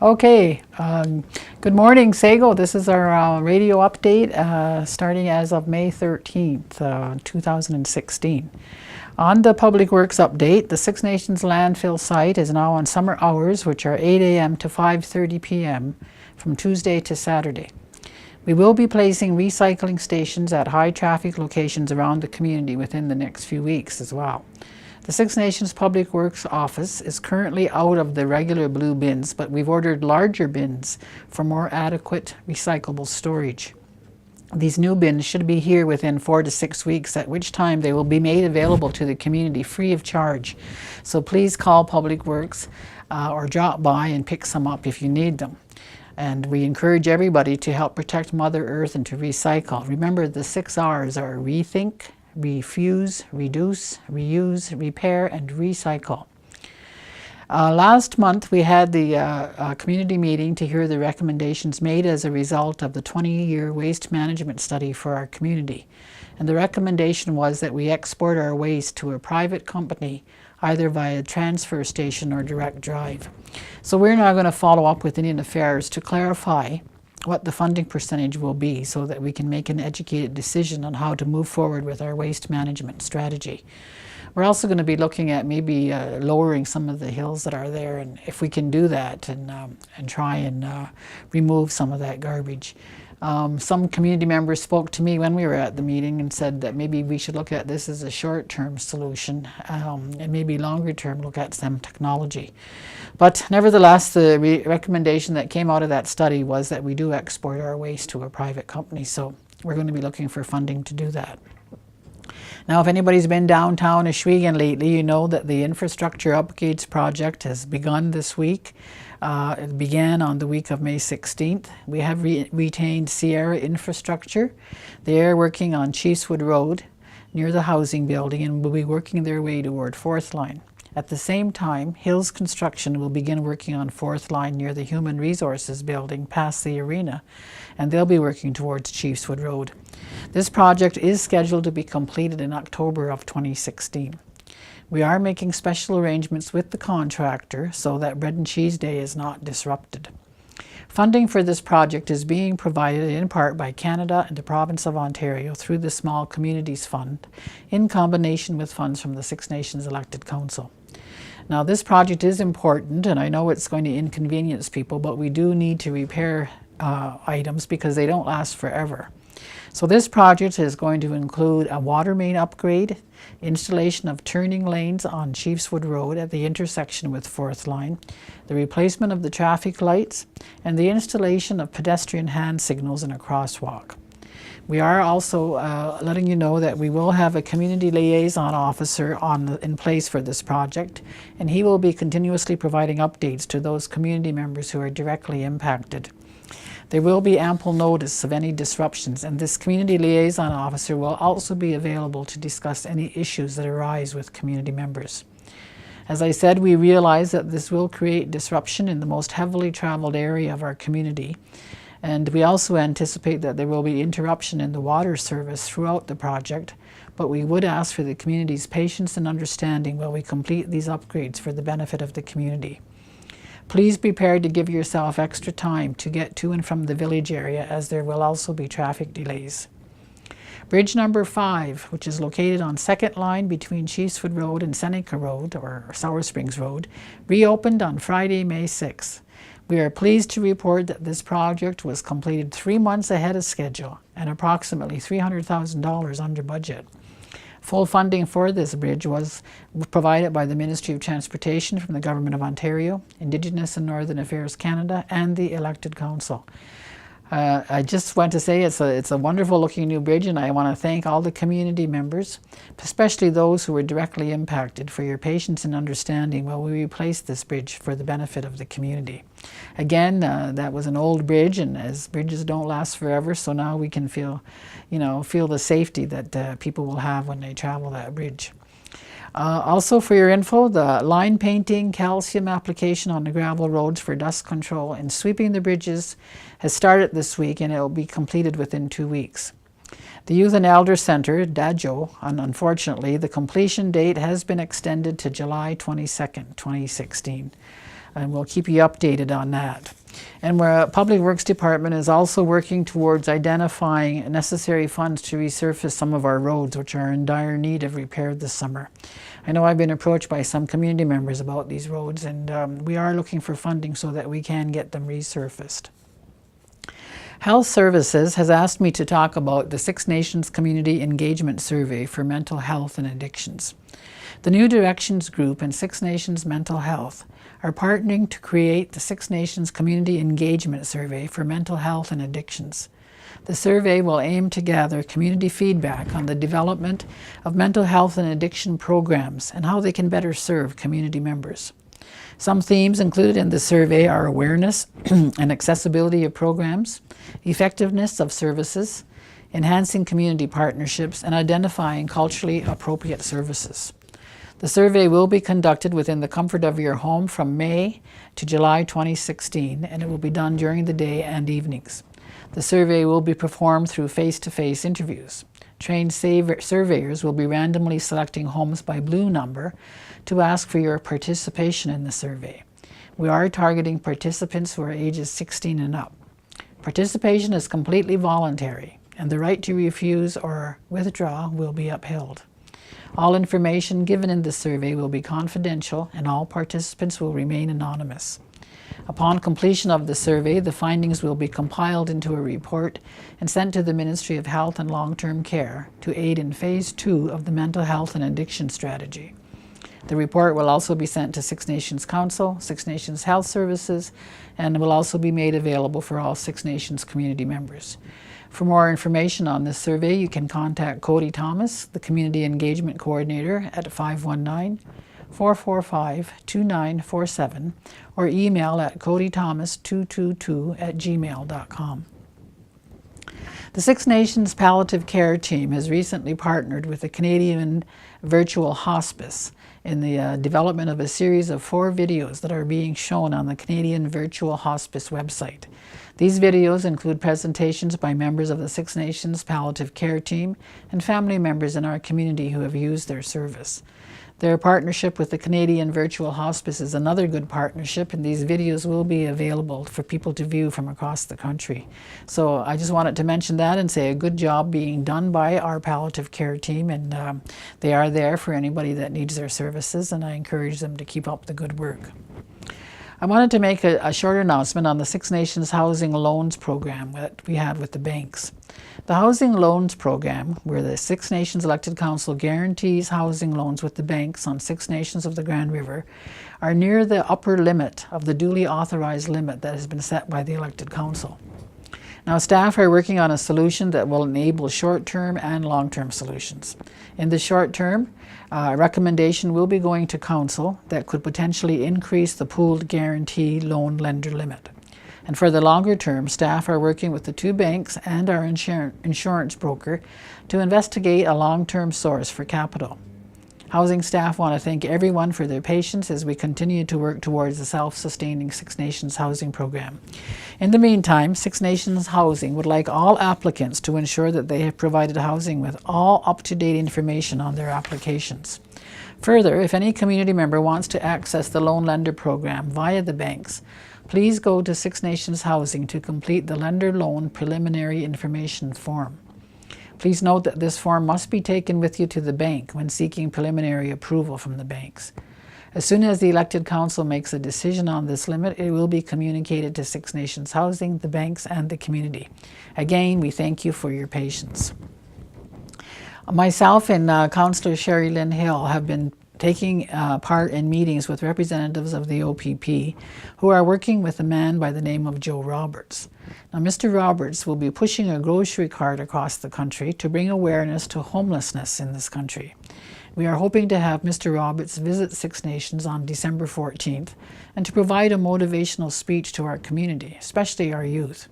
Okay, good morning, Sago. This is our radio update starting as of May 13th, 2016. On the Public Works update, the Six Nations landfill site is now on summer hours, which are 8 a.m. to 5:30 p.m. from Tuesday to Saturday. We will be placing recycling stations at high traffic locations around the community within the next few weeks as well. The Six Nations Public Works Office is currently out of the regular blue bins, but we've ordered larger bins for more adequate recyclable storage. These new bins should be here within 4 to 6 weeks, at which time they will be made available to the community free of charge. So please call Public Works or drop by and pick some up if you need them. And we encourage everybody to help protect Mother Earth and to recycle. Remember, the 6 R's are rethink, refuse, reduce, reuse, repair, and recycle. Last month we had the community meeting to hear the recommendations made as a result of the 20-year waste management study for our community. And the recommendation was that we export our waste to a private company, either via transfer station or direct drive. So we're now going to follow up with Indian Affairs to clarify what the funding percentage will be so that we can make an educated decision on how to move forward with our waste management strategy. We're also going to be looking at maybe lowering some of the hills that are there, and if we can do that and try and remove some of that garbage. Some community members spoke to me when we were at the meeting and said that maybe we should look at this as a short-term solution and maybe longer-term look at some technology. But nevertheless, the recommendation that came out of that study was that we do export our waste to a private company, so we're going to be looking for funding to do that. Now, if anybody's been downtown Ohsweken lately, you know that the infrastructure upgrades project has begun this week. It began on the week of May 16th. We have retained Sierra Infrastructure. They are working on Chiefswood Road near the housing building and will be working their way toward Fourth Line. At the same time, Hills Construction will begin working on Fourth Line near the Human Resources building past the arena, and they'll be working towards Chiefswood Road. This project is scheduled to be completed in October of 2016. We are making special arrangements with the contractor so that Bread and Cheese Day is not disrupted. Funding for this project is being provided in part by Canada and the Province of Ontario through the Small Communities Fund, in combination with funds from the Six Nations Elected Council. Now, this project is important, and I know it's going to inconvenience people, but we do need to repair items because they don't last forever. So this project is going to include a water main upgrade, installation of turning lanes on Chiefswood Road at the intersection with Fourth Line, the replacement of the traffic lights, and the installation of pedestrian hand signals in a crosswalk. We are also letting you know that we will have a community liaison officer in place for this project, and he will be continuously providing updates to those community members who are directly impacted. There will be ample notice of any disruptions, and this community liaison officer will also be available to discuss any issues that arise with community members. As I said, we realize that this will create disruption in the most heavily traveled area of our community, and we also anticipate that there will be interruption in the water service throughout the project, but we would ask for the community's patience and understanding while we complete these upgrades for the benefit of the community. Please be prepared to give yourself extra time to get to and from the village area, as there will also be traffic delays. Bridge number 5, which is located on Second Line between Chiefswood Road and Seneca Road, or Sour Springs Road, reopened on Friday, May 6th. We are pleased to report that this project was completed 3 months ahead of schedule and approximately $300,000 under budget. Full funding for this bridge was provided by the Ministry of Transportation from the Government of Ontario, Indigenous and Northern Affairs Canada, and the Elected Council. I just want to say it's a wonderful looking new bridge, and I want to thank all the community members, especially those who were directly impacted, for your patience and understanding while we replace this bridge for the benefit of the community. Again, that was an old bridge, and as bridges don't last forever, so now we can feel the safety that people will have when they travel that bridge. Also, for your info, the line painting calcium application on the gravel roads for dust control and sweeping the bridges has started this week, and it will be completed within 2 weeks. The Youth and Elder Center, DAJO, and unfortunately, the completion date has been extended to July 22nd, 2016. and we'll keep you updated on that. And our Public Works Department is also working towards identifying necessary funds to resurface some of our roads, which are in dire need of repair this summer. I know I've been approached by some community members about these roads, and we are looking for funding so that we can get them resurfaced. Health Services has asked me to talk about the Six Nations Community Engagement Survey for Mental Health and Addictions. The New Directions Group and Six Nations Mental Health are partnering to create the Six Nations Community Engagement Survey for Mental Health and Addictions. The survey will aim to gather community feedback on the development of mental health and addiction programs and how they can better serve community members. Some themes included in the survey are awareness and accessibility of programs, effectiveness of services, enhancing community partnerships, and identifying culturally appropriate services. The survey will be conducted within the comfort of your home from May to July 2016, and it will be done during the day and evenings. The survey will be performed through face-to-face interviews. Trained surveyors will be randomly selecting homes by blue number to ask for your participation in the survey. We are targeting participants who are ages 16 and up. Participation is completely voluntary, and the right to refuse or withdraw will be upheld. All information given in the survey will be confidential, and all participants will remain anonymous. Upon completion of the survey, the findings will be compiled into a report and sent to the Ministry of Health and Long-Term Care to aid in Phase 2 of the Mental Health and Addiction Strategy. The report will also be sent to Six Nations Council, Six Nations Health Services, and will also be made available for all Six Nations community members. For more information on this survey, you can contact Cody Thomas, the Community Engagement Coordinator, at 519-445-2947, or email at codythomas222@gmail.com. The Six Nations Palliative Care Team has recently partnered with the Canadian Virtual Hospice in the development of a series of 4 videos that are being shown on the Canadian Virtual Hospice website. These videos include presentations by members of the Six Nations Palliative Care Team and family members in our community who have used their service. Their partnership with the Canadian Virtual Hospice is another good partnership, and these videos will be available for people to view from across the country. So I just wanted to mention that and say a good job being done by our palliative care team, and they are there for anybody that needs their services, and I encourage them to keep up the good work. I wanted to make a short announcement on the Six Nations Housing Loans Program that we have with the banks. The Housing Loans Program, where the Six Nations Elected Council guarantees housing loans with the banks on Six Nations of the Grand River, are near the upper limit of the duly authorized limit that has been set by the Elected Council. Now, staff are working on a solution that will enable short-term and long-term solutions. In the short term, a recommendation will be going to Council that could potentially increase the pooled guarantee loan lender limit. And for the longer term, staff are working with the 2 banks and our insurance broker to investigate a long-term source for capital. Housing staff want to thank everyone for their patience as we continue to work towards the self-sustaining Six Nations housing program. In the meantime, Six Nations Housing would like all applicants to ensure that they have provided housing with all up-to-date information on their applications. Further, if any community member wants to access the loan lender program via the banks, please go to Six Nations Housing to complete the lender loan preliminary information form. Please note that this form must be taken with you to the bank when seeking preliminary approval from the banks. As soon as the Elected Council makes a decision on this limit, it will be communicated to Six Nations Housing, the banks, and the community. Again, we thank you for your patience. Myself and Councillor Sherry Lynn Hill have been taking part in meetings with representatives of the OPP who are working with a man by the name of Joe Roberts. Now, Mr. Roberts will be pushing a grocery cart across the country to bring awareness to homelessness in this country. We are hoping to have Mr. Roberts visit Six Nations on December 14th and to provide a motivational speech to our community, especially our youth.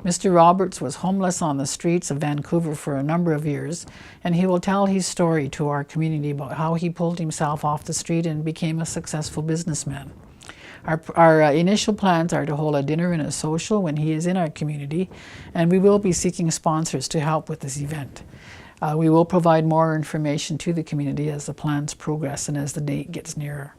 Mr. Roberts was homeless on the streets of Vancouver for a number of years, and he will tell his story to our community about how he pulled himself off the street and became a successful businessman. Our initial plans are to hold a dinner and a social when he is in our community, and we will be seeking sponsors to help with this event. We will provide more information to the community as the plans progress and as the date gets nearer.